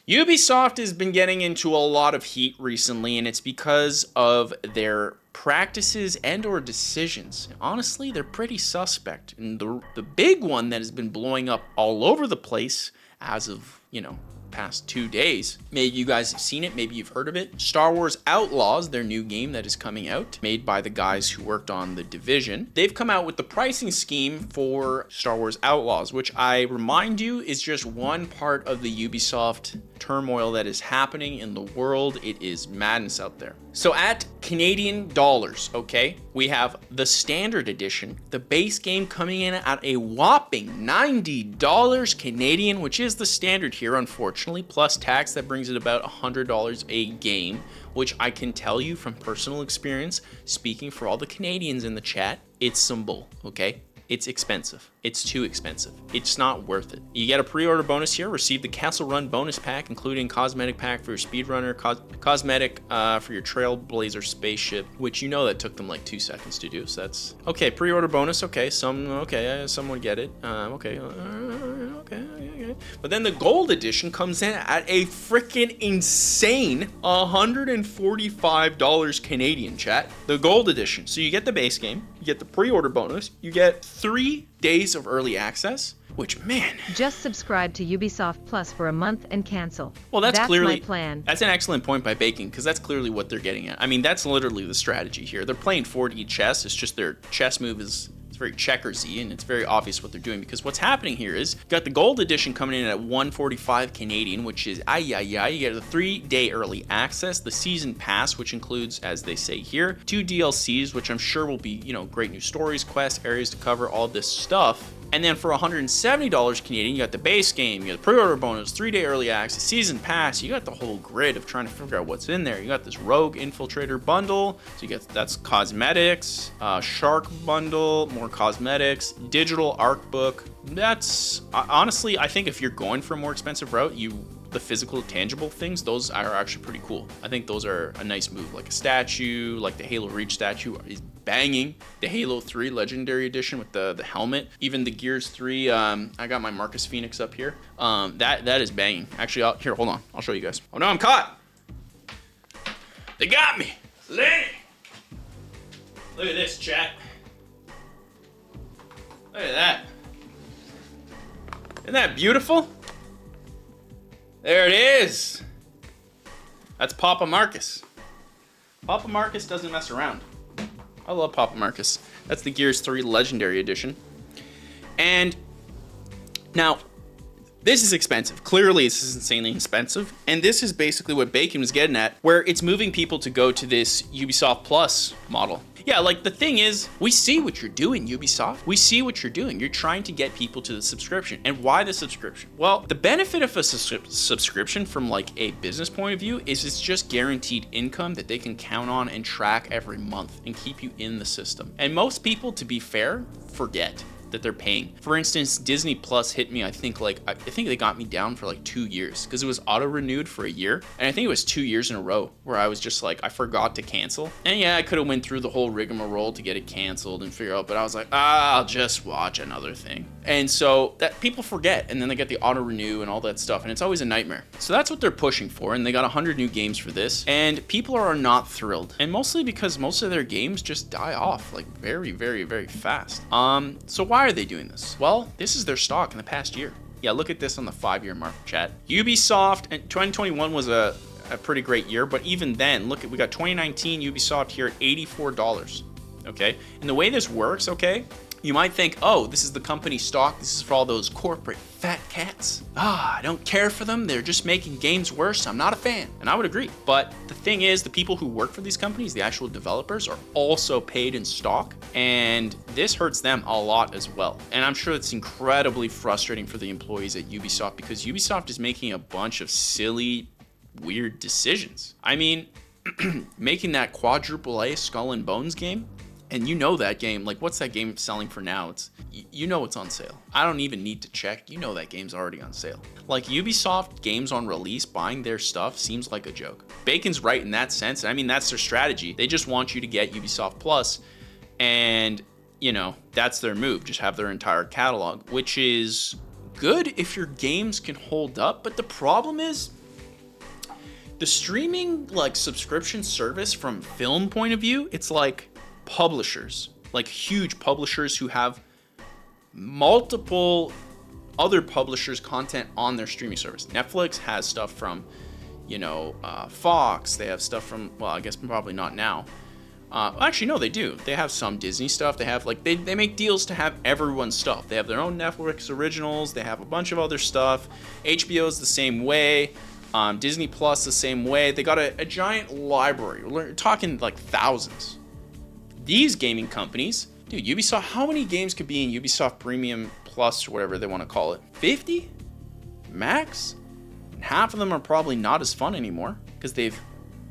Ubisoft has been getting into a lot of heat recently, and it's because of their practices and or decisions. Honestly, they're pretty suspect. And the big one that has been blowing up all over the place as of, past 2 days. Maybe you guys have seen it, maybe you've heard of it. Star Wars Outlaws, their new game that is coming out, made by the guys who worked on The Division. They've come out with the pricing scheme for Star Wars Outlaws, which I remind you is just one part of the Ubisoft turmoil that is happening in the world. It is madness out there. So at Canadian dollars, okay, we have the standard edition, the base game coming in at a whopping $90 Canadian, which is the standard here, unfortunately, plus tax. That brings it about $100 a game, which I can tell you from personal experience, speaking for all the Canadians in the chat, it's some bull, okay? It's expensive. It's too expensive. It's not worth it. You get a pre-order bonus here. Receive the Castle Run bonus pack, including cosmetic pack for your speedrunner, cosmetic for your Trailblazer spaceship, which that took them like 2 seconds to do. So that's okay. Pre-order bonus. Okay, someone get it. Okay. But then the gold edition comes in at a freaking insane $145 Canadian, chat. The gold edition. So you get the base game, you get the pre-order bonus, you get 3 days of early access, which, man. Just subscribe to Ubisoft Plus for a month and cancel. Well, that's clearly my plan. That's an excellent point by Bacon, because that's clearly what they're getting at. I mean, that's literally the strategy here. They're playing 4D chess. It's just their chess move is very checkersy, and it's very obvious what they're doing, because what's happening here is you got the gold edition coming in at 145 Canadian, which is you get a 3-day early access, the season pass, which includes, as they say here, 2 DLCs, which I'm sure will be, great new stories, quests, areas to cover, all this stuff. And then for $170 Canadian, you got the base game, you got the pre-order bonus, 3-day early access, season pass, you got the whole grid of trying to figure out what's in there. You got this Rogue Infiltrator bundle, so you get that's cosmetics, Shark bundle, more cosmetics, digital art book. That's honestly, I think if you're going for a more expensive route, the physical tangible things, those are actually pretty cool. I think those are a nice move, like a statue, like the Halo Reach statue is banging. The Halo 3 Legendary Edition with the helmet, even the Gears 3, I got my Marcus Phoenix up here. That is banging. Actually, here, hold on, I'll show you guys. Oh no, I'm caught. They got me. Lenny. Look at this, chat. Look at that. Isn't that beautiful? There it is. That's Papa Marcus. Papa Marcus doesn't mess around. I love Papa Marcus. That's the Gears 3 Legendary Edition. And now, this is expensive. Clearly, this is insanely expensive. And this is basically what Bacon was getting at, where it's moving people to go to this Ubisoft Plus model. Yeah, like the thing is, we see what you're doing, Ubisoft. We see what you're doing. You're trying to get people to the subscription. And why the subscription? Well, the benefit of a subscription from like a business point of view is it's just guaranteed income that they can count on and track every month and keep you in the system. And most people, to be fair, forget that they're paying. For instance, Disney Plus hit me, I think they got me down for like 2 years because it was auto renewed for a year. And I think it was 2 years in a row where I was just like, I forgot to cancel. And yeah, I could have went through the whole rigmarole to get it canceled and figure out, but I was like, I'll just watch another thing. And so that people forget, and then they get the auto renew and all that stuff, and it's always a nightmare. So that's what they're pushing for, and they got 100 new games for this, and people are not thrilled, and mostly because most of their games just die off like very, very, very fast. So why are they doing this? Well, this is their stock in the past year. Yeah, look at this on the 5-year mark, chat. Ubisoft, and 2021 was a pretty great year, but even then, look at, we got 2019 Ubisoft here at $84. Okay, and the way this works, okay, you might think, oh, this is the company stock. This is for all those corporate fat cats. I don't care for them. They're just making games worse. I'm not a fan. And I would agree. But the thing is, the people who work for these companies, the actual developers, are also paid in stock. And this hurts them a lot as well. And I'm sure it's incredibly frustrating for the employees at Ubisoft because Ubisoft is making a bunch of silly, weird decisions. I mean, making that quadruple A Skull and Bones game, and you know that game, like what's that game selling for now? It's on sale. I don't even need to check. You know that game's already on sale. Like Ubisoft games on release, buying their stuff seems like a joke. Bacon's right in that sense. I mean, that's their strategy. They just want you to get Ubisoft Plus, and that's their move. Just have their entire catalog, which is good if your games can hold up. But the problem is, The streaming like subscription service from film point of view, it's like publishers, like huge publishers who have multiple other publishers' content on their streaming service. Netflix has stuff from, Fox. They have stuff from, well, I guess probably not now. Actually, no, they do. They have some Disney stuff. They have they make deals to have everyone's stuff. They have their own Netflix originals. They have a bunch of other stuff. HBO's the same way. Disney Plus the same way. They got a giant library. We're talking like thousands. These gaming companies, dude, Ubisoft, how many games could be in Ubisoft Premium Plus or whatever they want to call it? 50? Max? And half of them are probably not as fun anymore because they've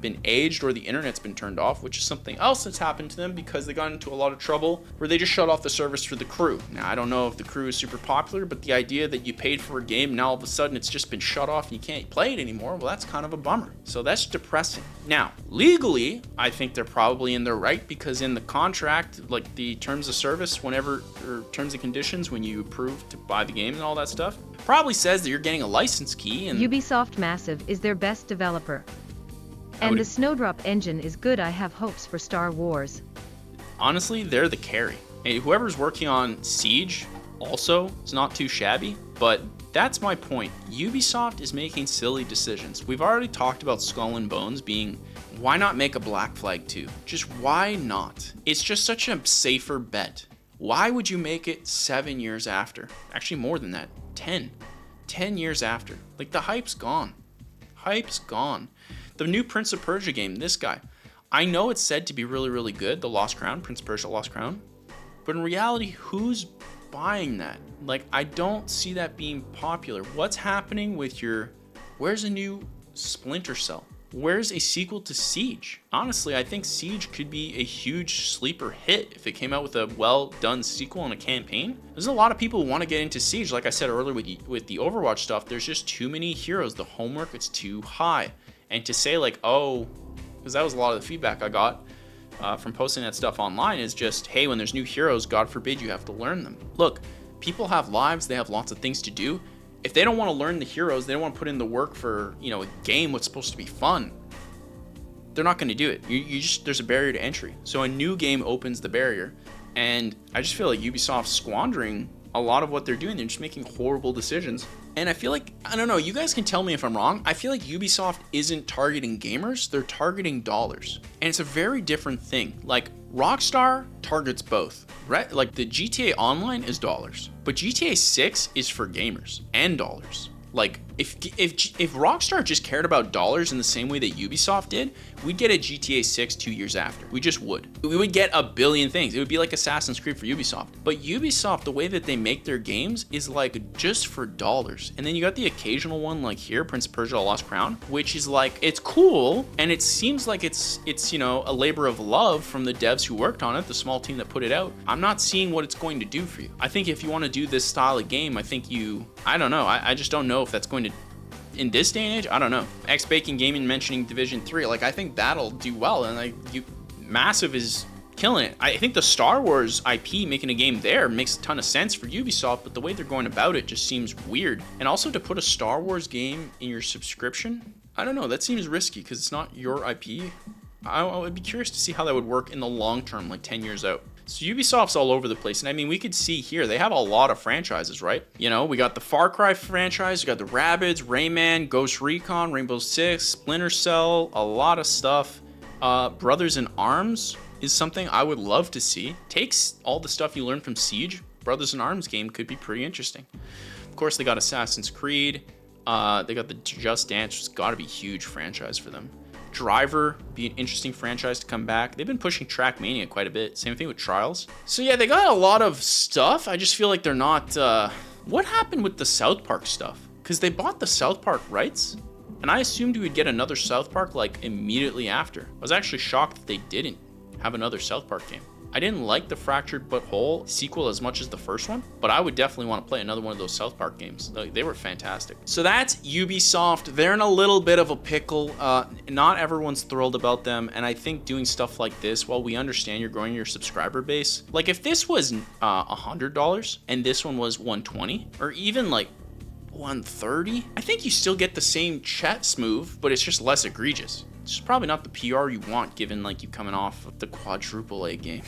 been aged or the internet's been turned off, which is something else that's happened to them because they got into a lot of trouble where they just shut off the service for the crew. Now, I don't know if the crew is super popular, but the idea that you paid for a game, now all of a sudden it's just been shut off and you can't play it anymore, well, that's kind of a bummer. So that's depressing. Now, legally, I think they're probably in their right because in the contract, like the terms of service, or terms and conditions, when you approve to buy the game and all that stuff, probably says that you're getting a license key. And Ubisoft Massive is their best developer. And the Snowdrop engine is good. I have hopes for Star Wars. Honestly, they're the carry. Hey, whoever's working on Siege also is not too shabby, but that's my point. Ubisoft is making silly decisions. We've already talked about Skull and Bones being, why not make a Black Flag 2? Just why not? It's just such a safer bet. Why would you make it 7 years after? Actually, more than that, 10. 10 years after. Like, the hype's gone. Hype's gone. The new Prince of Persia game, this guy. I know it's said to be really, really good, The Lost Crown, Prince of Persia Lost Crown. But in reality, who's buying that? Like, I don't see that being popular. What's happening with where's a new Splinter Cell? Where's a sequel to Siege? Honestly, I think Siege could be a huge sleeper hit if it came out with a well-done sequel and a campaign. There's a lot of people who want to get into Siege. Like I said earlier with the Overwatch stuff, there's just too many heroes. The homework is too high. And to say like, oh, because that was a lot of the feedback I got from posting that stuff online is just, hey, when there's new heroes, God forbid you have to learn them. Look, people have lives. They have lots of things to do. If they don't want to learn the heroes, they don't want to put in the work for, a game what's supposed to be fun, they're not going to do it. There's a barrier to entry. So a new game opens the barrier. And I just feel like Ubisoft's squandering a lot of what they're doing. They're just making horrible decisions. And I feel like, I don't know, you guys can tell me if I'm wrong. I feel like Ubisoft isn't targeting gamers, they're targeting dollars. And it's a very different thing. Like, Rockstar targets both, right? Like, the GTA Online is dollars, but GTA 6 is for gamers and dollars. Like, if Rockstar just cared about dollars in the same way that Ubisoft did, we'd get a GTA 6 2 years after. We just would. We would get a billion things. It would be like Assassin's Creed for Ubisoft. But Ubisoft, the way that they make their games is like just for dollars. And then you got the occasional one like here, Prince of Persia Lost Crown, which is like, it's cool. And it seems like it's a labor of love from the devs who worked on it, the small team that put it out. I'm not seeing what it's going to do for you. I think if you want to do this style of game, I don't know. I just don't know if that's going to, in this day and age, I don't know. X-Bacon Gaming mentioning Division 3, like, I think that'll do well, and like, Massive is killing it. I think the Star Wars IP, making a game there, makes a ton of sense for Ubisoft, but the way they're going about it just seems weird. And also to put a Star Wars game in your subscription, I don't know, that seems risky because it's not your IP. I would be curious to see how that would work in the long term, like 10 years out. So Ubisoft's all over the place. And I mean, we could see here, they have a lot of franchises, right? We got the Far Cry franchise, we got the Rabbids, Rayman, Ghost Recon, Rainbow Six, Splinter Cell, a lot of stuff. Brothers in Arms is something I would love to see. Takes all the stuff you learned from Siege. Brothers in Arms game could be pretty interesting. Of course, they got Assassin's Creed. They got the Just Dance, which has got to be a huge franchise for them. Driver, be an interesting franchise to come back. They've been pushing Trackmania quite a bit. Same thing with Trials. So yeah, they got a lot of stuff. I just feel like they're not... What happened with the South Park stuff? Because they bought the South Park rights, and I assumed we would get another South Park like immediately after. I was actually shocked that they didn't have another South Park game. I didn't like the Fractured But Whole sequel as much as the first one, but I would definitely want to play another one of those South Park games. They were fantastic. So that's Ubisoft. They're in a little bit of a pickle. Not everyone's thrilled about them, and I think doing stuff like this, while we understand you're growing your subscriber base, like if this was $100 and this one was $120, or even like 130? I think you still get the same chess move, but it's just less egregious. It's just probably not the PR you want, given like you coming off of the quadruple A game.